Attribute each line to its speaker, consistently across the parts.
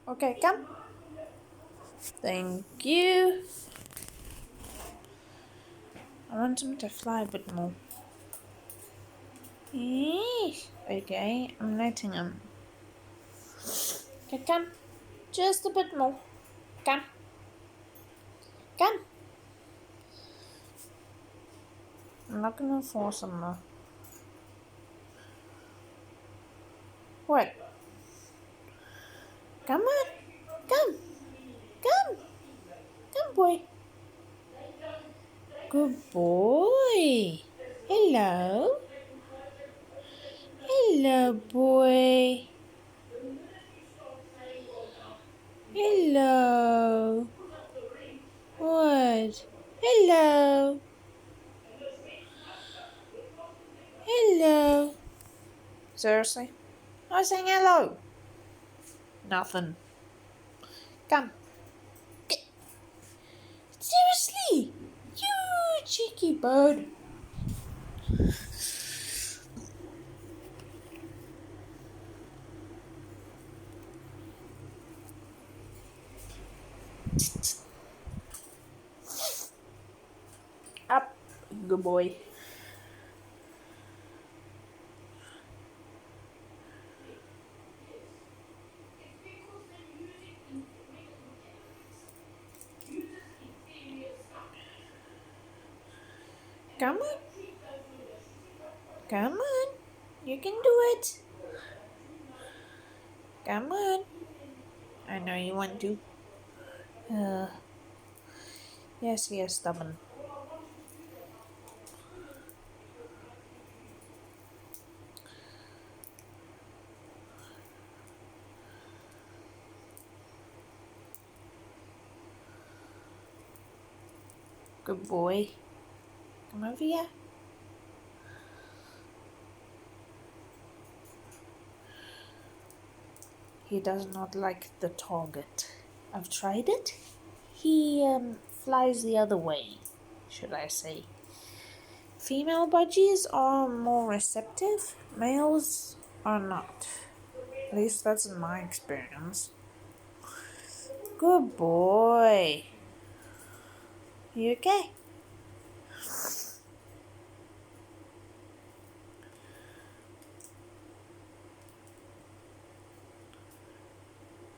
Speaker 1: Okay, come. Thank you. I want him to fly a bit more. Yes. Okay, I'm letting him. Okay, come. Just a bit more. Come. Come. I'm not gonna force him though. What? Come on. Come. Come. Come, boy. Good boy. Hello. Hello, boy. Hello. What? Hello. Hello. Seriously? I was saying hello. Nothing. Come. Seriously? You cheeky bird. Up. Good boy. Come on. Come on. You can do it. Come on. I know you want to. Uh, yes, he is stubborn. Good boy. Come over here. He does not like the target. I've tried it. He flies the other way, should I say. Female budgies are more receptive. Males are not. At least that's in my experience. Good boy. You okay?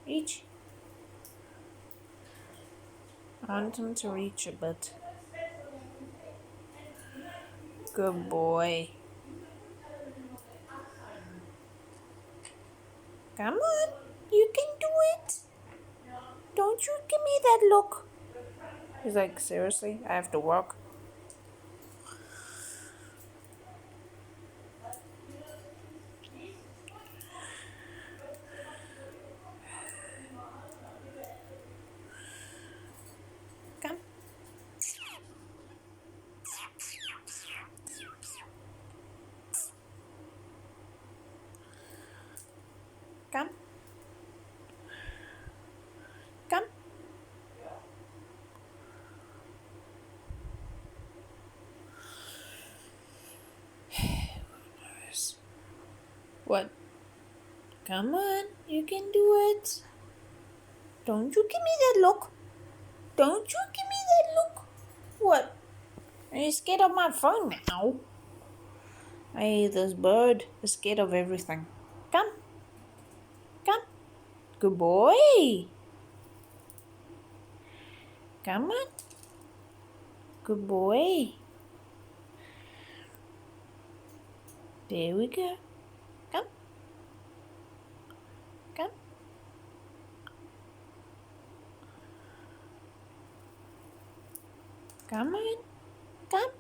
Speaker 1: Reach. I want him to reach a bit. Good boy. Come on. You can do it. Don't you give me that look. He's like, seriously? I have to work? Come. Come. Come. What? Come on, you can do it. Don't you give me that look. Don't you give me that look. What? Are you scared of my phone now? Hey, this bird is scared of everything. Come. Come. Good boy. Come on. Good boy. There we go. Come. Come. Come on. Come.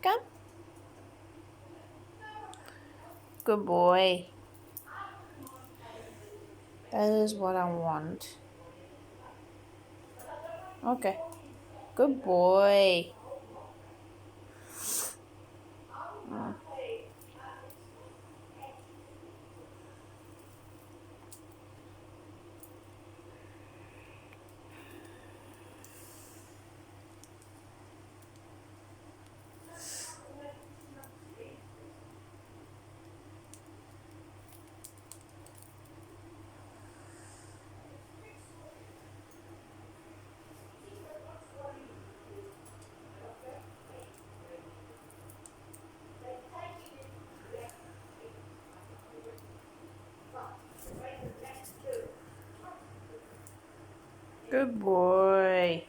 Speaker 1: Come. Good boy. That is what I want. Okay. Good boy. Good boy.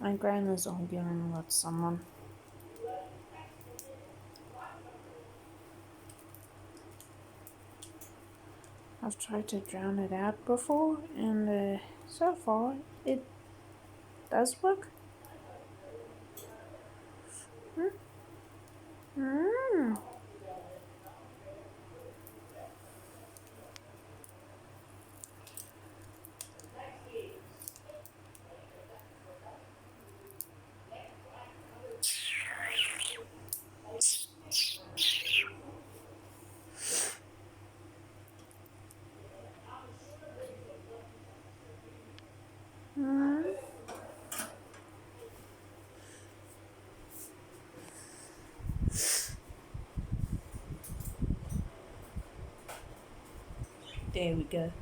Speaker 1: My grandma's arguing with someone. I've tried to drown it out before, and so far it does work. Mm. Mm. There we go.